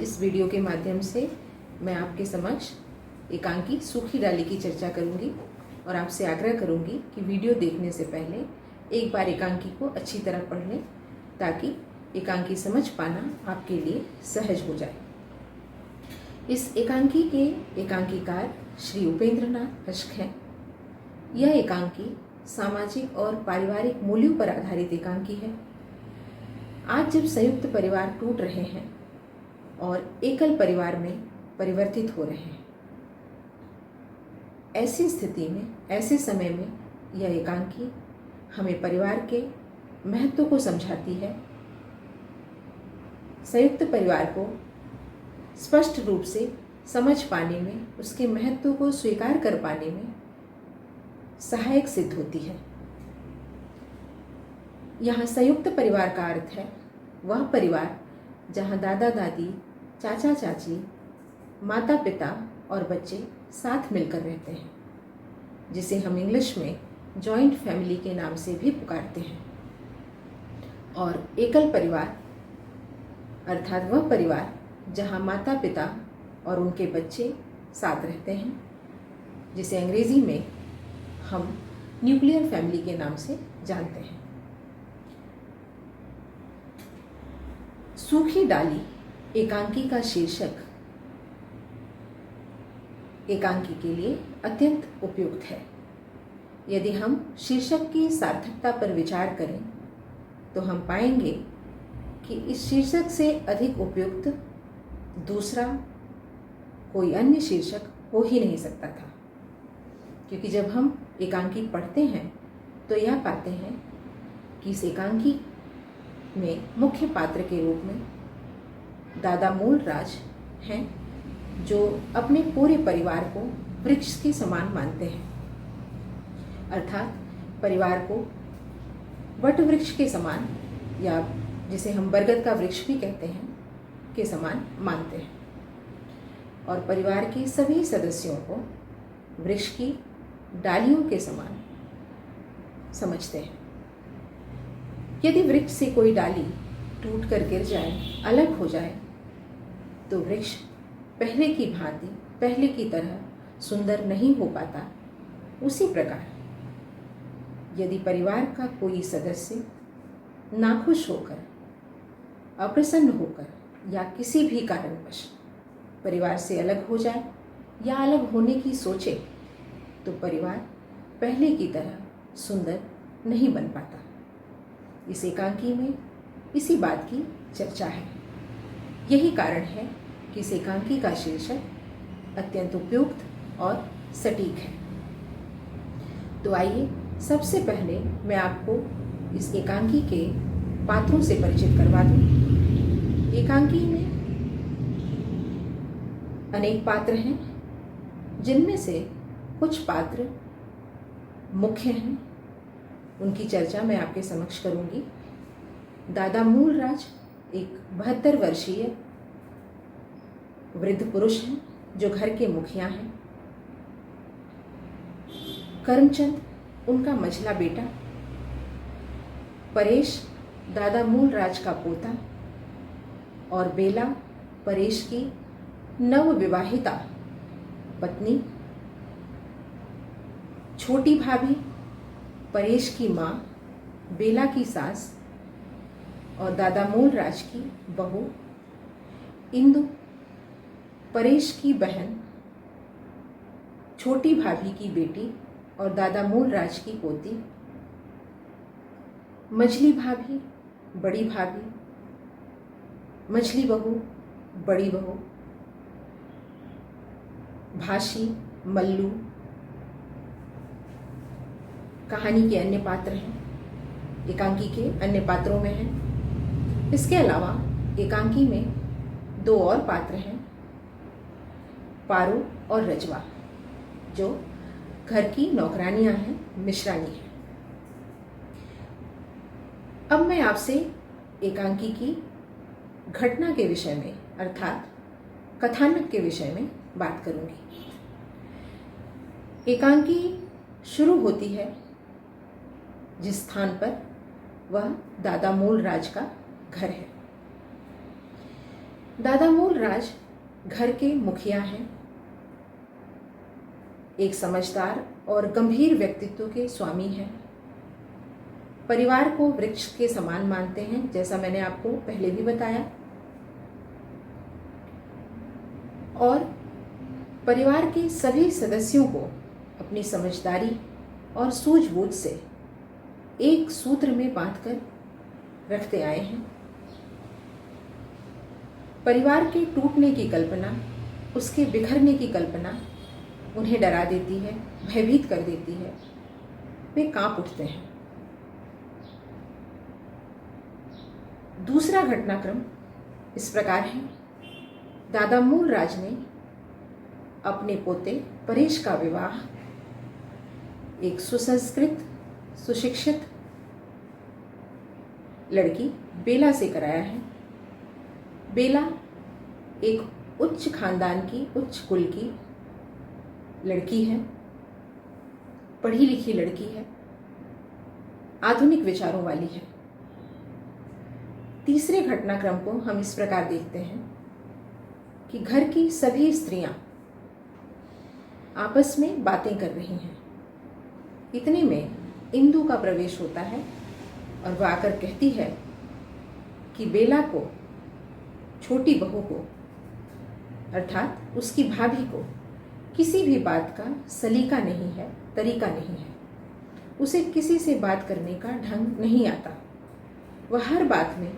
इस वीडियो के माध्यम से मैं आपके समक्ष एकांकी सूखी डाली की चर्चा करूंगी और आपसे आग्रह करूंगी कि वीडियो देखने से पहले एक बार एकांकी को अच्छी तरह पढ़ लें ताकि एकांकी समझ पाना आपके लिए सहज हो जाए। इस एकांकी के एकांकीकार श्री उपेंद्रनाथ अश्क हैं। यह एकांकी सामाजिक और पारिवारिक मूल्यों पर आधारित एकांकी है। आज जब संयुक्त परिवार टूट रहे हैं और एकल परिवार में परिवर्तित हो रहे हैं, ऐसी स्थिति में, ऐसे समय में यह एकांकी हमें परिवार के महत्व को समझाती है, संयुक्त परिवार को स्पष्ट रूप से समझ पाने में, उसके महत्व को स्वीकार कर पाने में सहायक सिद्ध होती है। यहाँ संयुक्त परिवार का अर्थ है वह परिवार जहाँ दादा दादी, चाचा चाची, माता पिता और बच्चे साथ मिलकर रहते हैं, जिसे हम इंग्लिश में जॉइंट फैमिली के नाम से भी पुकारते हैं। और एकल परिवार अर्थात वह परिवार जहाँ माता पिता और उनके बच्चे साथ रहते हैं, जिसे अंग्रेजी में हम न्यूक्लियर फैमिली के नाम से जानते हैं। सूखी डाली एकांकी का शीर्षक एकांकी के लिए अत्यंत उपयुक्त है। यदि हम शीर्षक की सार्थकता पर विचार करें तो हम पाएंगे कि इस शीर्षक से अधिक उपयुक्त दूसरा कोई अन्य शीर्षक हो ही नहीं सकता था, क्योंकि जब हम एकांकी पढ़ते हैं तो यह पाते हैं कि इस एकांकी में मुख्य पात्र के रूप में दादा मूलराज हैं, जो अपने पूरे परिवार को वृक्ष के समान मानते हैं, अर्थात परिवार को वट वृक्ष के समान, या जिसे हम बरगद का वृक्ष भी कहते हैं, के समान मानते हैं और परिवार के सभी सदस्यों को वृक्ष की डालियों के समान समझते हैं। यदि वृक्ष से कोई डाली टूट कर गिर जाए, अलग हो जाए, तो वृक्ष पहले की भांति, पहले की तरह सुंदर नहीं हो पाता। उसी प्रकार यदि परिवार का कोई सदस्य नाखुश होकर, अप्रसन्न होकर या किसी भी कारणवश परिवार से अलग हो जाए या अलग होने की सोचे, तो परिवार पहले की तरह सुंदर नहीं बन पाता। इस एकांकी में इसी बात की चर्चा है। यही कारण है कि इस एकांकी का शीर्षक अत्यंत उपयुक्त और सटीक है। तो आइए सबसे पहले मैं आपको इस एकांकी के पात्रों से परिचित करवा दूं। एकांकी में अनेक पात्र हैं, जिनमें से कुछ पात्र मुख्य हैं, उनकी चर्चा मैं आपके समक्ष करूंगी। दादा मूलराज एक 72 वर्षीय वृद्ध पुरुष हैं जो घर के मुखिया हैं। करमचंद उनका मझला बेटा, परेश दादा मूलराज का पोता और बेला परेश की नवविवाहिता पत्नी, छोटी भाभी परेश की माँ, बेला की सास और दादा मूलराज की बहू इंदु, परेश की बहन, छोटी भाभी की बेटी और दादा मूलराज की पोती, मझली भाभी, बड़ी भाभी, मझली बहू, बड़ी बहू, भाशी, मल्लू कहानी के अन्य पात्र हैं, एकांकी के अन्य पात्रों में हैं। इसके अलावा एकांकी में दो और पात्र हैं, पारो और रजवा, जो घर की नौकरानियां हैं, मिश्रानी हैं। अब मैं आपसे एकांकी की घटना के विषय में अर्थात कथानक के विषय में बात करूंगी। एकांकी शुरू होती है जिस स्थान पर वह दादा मूलराज का घर है। दादा मूलराज घर के मुखिया हैं, एक समझदार और गंभीर व्यक्तित्व के स्वामी हैं। परिवार को वृक्ष के समान मानते हैं, जैसा मैंने आपको पहले भी बताया, और परिवार के सभी सदस्यों को अपनी समझदारी और सूझबूझ से एक सूत्र में बांधकर रखते आए हैं। परिवार के टूटने की कल्पना, उसके बिखरने की कल्पना उन्हें डरा देती है, भयभीत कर देती है। वे कांप उठते हैं। दूसरा घटनाक्रम इस प्रकार है। दादा मूलराज ने अपने पोते परेश का विवाह एक सुसंस्कृत, सुशिक्षित लड़की बेला से कराया है। बेला एक उच्च खानदान की, उच्च कुल की लड़की है, पढ़ी लिखी लड़की है, आधुनिक विचारों वाली है। तीसरे घटनाक्रम को हम इस प्रकार देखते हैं कि घर की सभी स्त्रियां आपस में बातें कर रही हैं। इतने में इंदु का प्रवेश होता है और वह आकर कहती है कि बेला को, छोटी बहू को, अर्थात उसकी भाभी को किसी भी बात का सलीका नहीं है, तरीका नहीं है। उसे किसी से बात करने का ढंग नहीं आता। वह हर बात में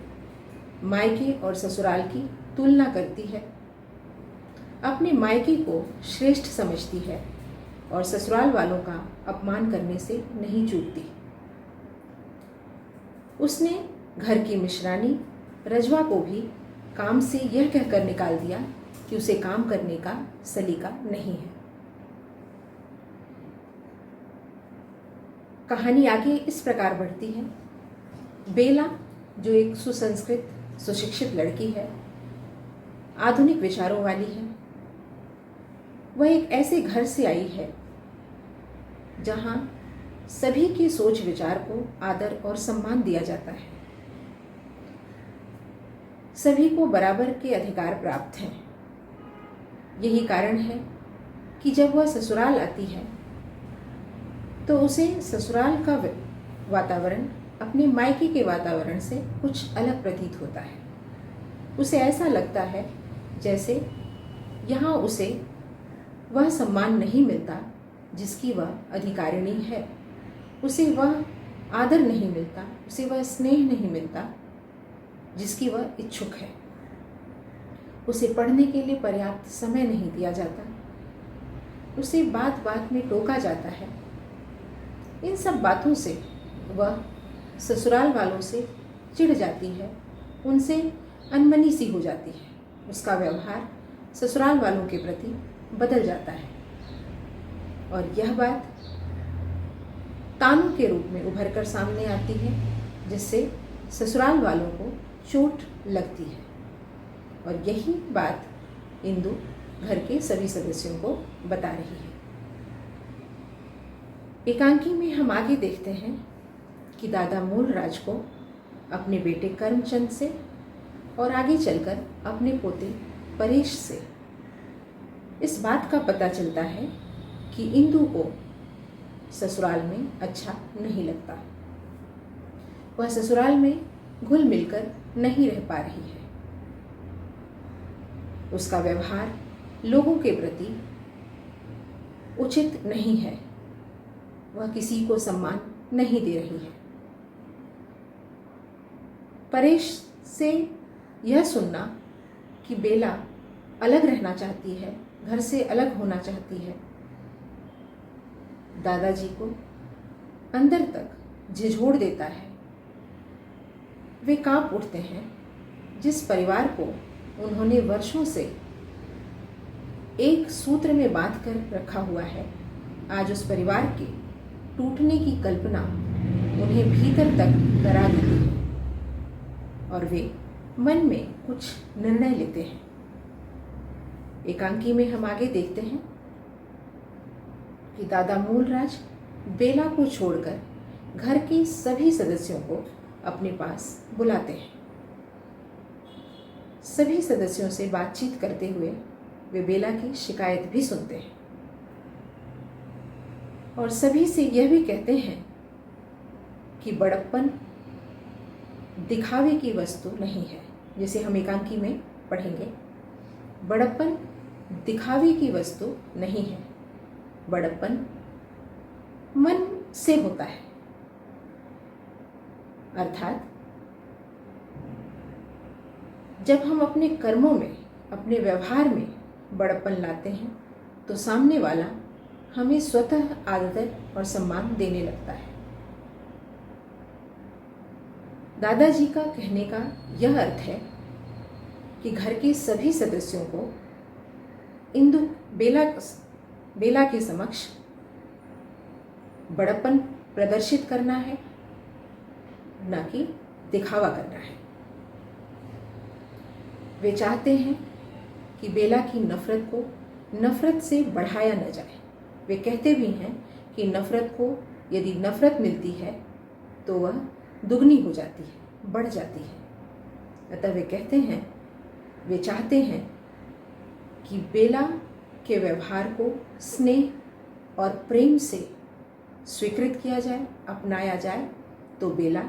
मायके और ससुराल की तुलना करती है, अपने मायके को श्रेष्ठ समझती है और ससुराल वालों का अपमान करने से नहीं चूकती। उसने घर की मिश्रानी रजवा को भी काम से यह कहकर निकाल दिया कि उसे काम करने का सलीका नहीं है। कहानी आगे इस प्रकार बढ़ती है। बेला, जो एक सुसंस्कृत, सुशिक्षित लड़की है, आधुनिक विचारों वाली है, वह एक ऐसे घर से आई है जहां सभी के सोच विचार को आदर और सम्मान दिया जाता है। सभी को बराबर के अधिकार प्राप्त हैं। यही कारण है कि जब वह ससुराल आती है तो उसे ससुराल का वातावरण अपने मायके के वातावरण से कुछ अलग प्रतीत होता है। उसे ऐसा लगता है जैसे यहाँ उसे वह सम्मान नहीं मिलता जिसकी वह अधिकारिणी है, उसे वह आदर नहीं मिलता, उसे वह स्नेह नहीं मिलता जिसकी वह इच्छुक है। उसे पढ़ने के लिए पर्याप्त समय नहीं दिया जाता, उसे बात बात में टोका जाता है। इन सब बातों से वह ससुराल वालों से चिढ़ जाती है, उनसे अनमनी सी हो जाती है। उसका व्यवहार ससुराल वालों के प्रति बदल जाता है और यह बात तानों के रूप में उभर कर सामने आती है, जिससे ससुराल वालों को चोट लगती है। और यही बात इंदु घर के सभी सदस्यों को बता रही है। एकांकी में हम आगे देखते हैं कि दादा मूलराज को अपने बेटे करमचंद से और आगे चलकर अपने पोते परेश से इस बात का पता चलता है कि इंदु को ससुराल में अच्छा नहीं लगता। वह ससुराल में घुल मिलकर नहीं रह पा रही है। उसका व्यवहार लोगों के प्रति उचित नहीं है। वह किसी को सम्मान नहीं दे रही है। परेश से यह सुनना कि बेला अलग रहना चाहती है, घर से अलग होना चाहती है, दादाजी को अंदर तक झिझोड़ देता है। वे कांप उठते हैं। जिस परिवार को उन्होंने वर्षों से एक सूत्र में बांध कर रखा हुआ है, आज उस परिवार के टूटने की कल्पना उन्हें भीतर तक डरा देती है और वे मन में कुछ निर्णय लेते हैं। एकांकी में हम आगे देखते हैं कि दादा मूलराज बेला को छोड़कर घर के सभी सदस्यों को अपने पास बुलाते हैं। सभी सदस्यों से बातचीत करते हुए वे बेला की शिकायत भी सुनते हैं और सभी से यह भी कहते हैं कि बड़प्पन दिखावे की वस्तु नहीं है। जैसे हम एकांकी में पढ़ेंगे, बड़प्पन दिखावे की वस्तु नहीं है, बड़प्पन मन से होता है। अर्थात जब हम अपने कर्मों में, अपने व्यवहार में बड़प्पन लाते हैं तो सामने वाला हमें स्वतः आदर और सम्मान देने लगता है। दादाजी का कहने का यह अर्थ है कि घर के सभी सदस्यों को बेला के समक्ष बड़प्पन प्रदर्शित करना है, न कि दिखावा करना है। वे चाहते हैं कि बेला की नफरत को नफरत से बढ़ाया न जाए। वे कहते भी हैं कि नफरत को यदि नफरत मिलती है तो वह दुगनी हो जाती है, बढ़ जाती है। अतः वे कहते हैं, वे चाहते हैं कि बेला के व्यवहार को स्नेह और प्रेम से स्वीकृत किया जाए, अपनाया जाए, तो बेला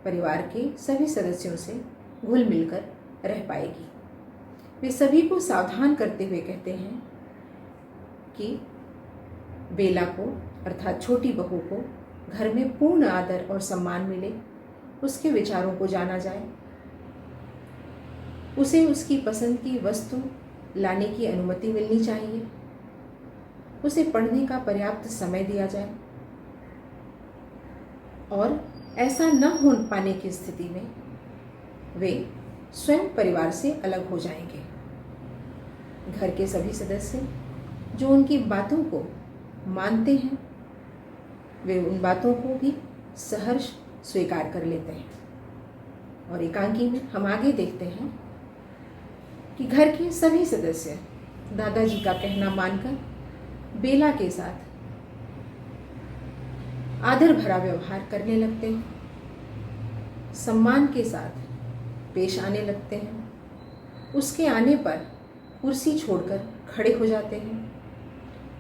परिवार के सभी सदस्यों से घुल मिलकर रह पाएगी। वे सभी को सावधान करते हुए कहते हैं कि बेला को अर्थात छोटी बहू को घर में पूर्ण आदर और सम्मान मिले, उसके विचारों को जाना जाए, उसे उसकी पसंद की वस्तु लाने की अनुमति मिलनी चाहिए, उसे पढ़ने का पर्याप्त समय दिया जाए और ऐसा न हो पाने की स्थिति में वे स्वयं परिवार से अलग हो जाएंगे। घर के सभी सदस्य जो उनकी बातों को मानते हैं वे उन बातों को भी सहर्ष स्वीकार कर लेते हैं। और एकांकी में हम आगे देखते हैं कि घर के सभी सदस्य दादाजी का कहना मानकर बेला के साथ आदर भरा व्यवहार करने लगते हैं, सम्मान के साथ पेश आने लगते हैं। उसके आने पर कुर्सी छोड़कर खड़े हो जाते हैं,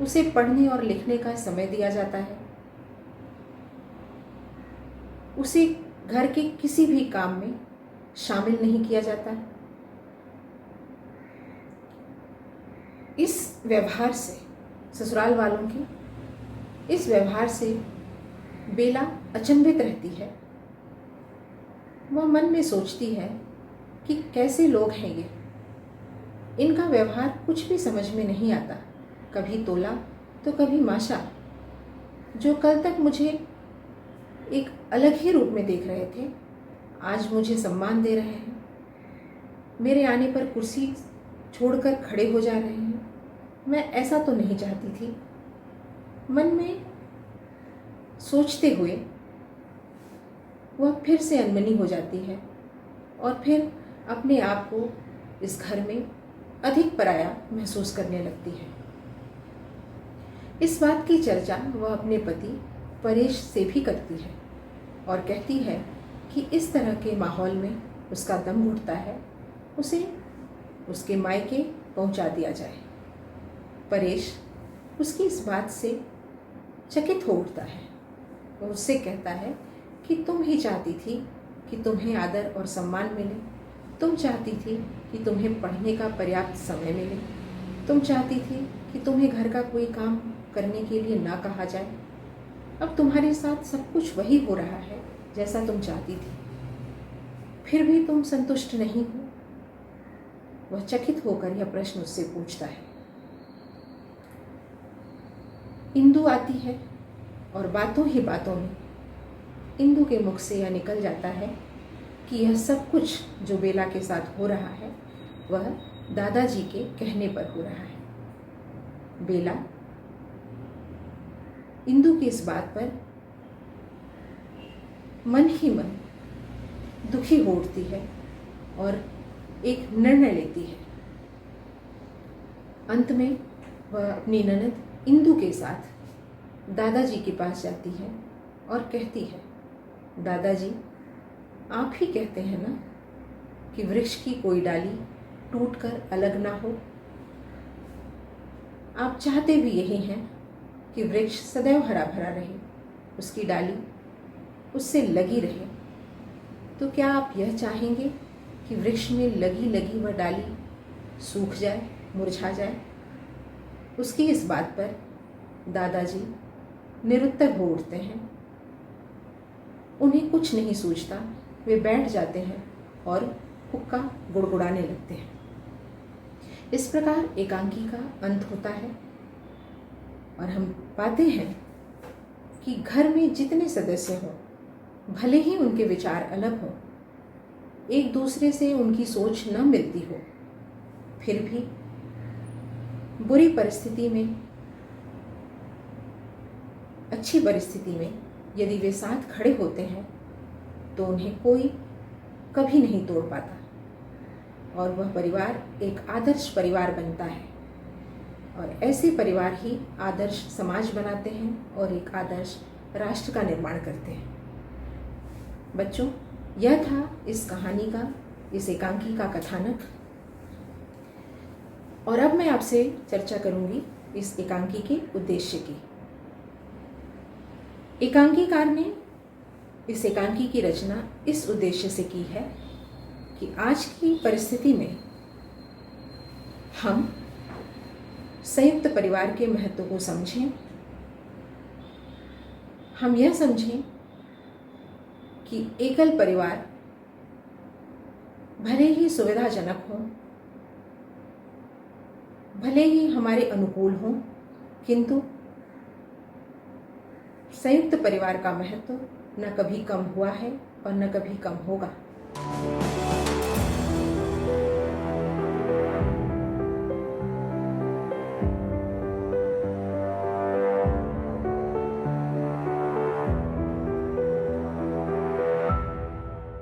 उसे पढ़ने और लिखने का समय दिया जाता है, उसे घर के किसी भी काम में शामिल नहीं किया जाता। इस व्यवहार से, ससुराल वालों के इस व्यवहार से बेला अचंभित रहती है। वह मन में सोचती है कि कैसे लोग हैं ये, इनका व्यवहार कुछ भी समझ में नहीं आता। कभी तोला तो कभी माशा। जो कल तक मुझे एक अलग ही रूप में देख रहे थे, आज मुझे सम्मान दे रहे हैं, मेरे आने पर कुर्सी छोड़कर खड़े हो जा रहे हैं। मैं ऐसा तो नहीं चाहती थी। मन में सोचते हुए वह फिर से अनमनी हो जाती है और फिर अपने आप को इस घर में अधिक पराया महसूस करने लगती है। इस बात की चर्चा वह अपने पति परेश से भी करती है और कहती है कि इस तरह के माहौल में उसका दम घुटता है, उसे उसके मायके पहुंचा दिया जाए। परेश उसकी इस बात से चकित हो उठता है। वह उससे कहता है कि तुम ही चाहती थी कि तुम्हें आदर और सम्मान मिले, तुम चाहती थी कि तुम्हें पढ़ने का पर्याप्त समय मिले, तुम चाहती थी कि तुम्हें घर का कोई काम करने के लिए ना कहा जाए। अब तुम्हारे साथ सब कुछ वही हो रहा है जैसा तुम चाहती थी, फिर भी तुम संतुष्ट नहीं हो। वह चकित होकर यह प्रश्न उससे पूछता है। इंदु आती है और बातों ही बातों में इंदु के मुख से यह निकल जाता है कि यह सब कुछ जो बेला के साथ हो रहा है वह दादाजी के कहने पर हो रहा है। बेला इंदु की इस बात पर मन ही मन दुखी हो उठती है और एक निर्णय लेती है। अंत में वह अपनी ननद इंदु के साथ दादाजी के पास जाती है और कहती है, दादाजी आप ही कहते हैं ना कि वृक्ष की कोई डाली टूटकर अलग ना हो। आप चाहते भी यही हैं कि वृक्ष सदैव हरा भरा रहे, उसकी डाली उससे लगी रहे। तो क्या आप यह चाहेंगे कि वृक्ष में लगी लगी वह डाली सूख जाए, मुरझा जाए? उसकी इस बात पर दादाजी निरुत्तर हो उठते हैं। उन्हें कुछ नहीं सूझता। वे बैठ जाते हैं और हुक्का गुड़गुड़ाने लगते हैं। इस प्रकार एकांकी का अंत होता है और हम पाते हैं कि घर में जितने सदस्य हों, भले ही उनके विचार अलग हों, एक दूसरे से उनकी सोच न मिलती हो, फिर भी बुरी परिस्थिति में, अच्छी परिस्थिति में यदि वे साथ खड़े होते हैं तो उन्हें कोई कभी नहीं तोड़ पाता और वह परिवार एक आदर्श परिवार बनता है। और ऐसे परिवार ही आदर्श समाज बनाते हैं और एक आदर्श राष्ट्र का निर्माण करते हैं। बच्चों, यह था इस कहानी का, इस एकांकी का कथानक। और अब मैं आपसे चर्चा करूंगी इस एकांकी के उद्देश्य की। एकांकीकार ने इस एकांकी की रचना इस उद्देश्य से की है कि आज की परिस्थिति में हम संयुक्त परिवार के महत्व को समझें। हम यह समझें कि एकल परिवार भले ही सुविधाजनक हो, भले ही हमारे अनुकूल हो, किंतु संयुक्त परिवार का महत्व न कभी कम हुआ है और न कभी कम होगा।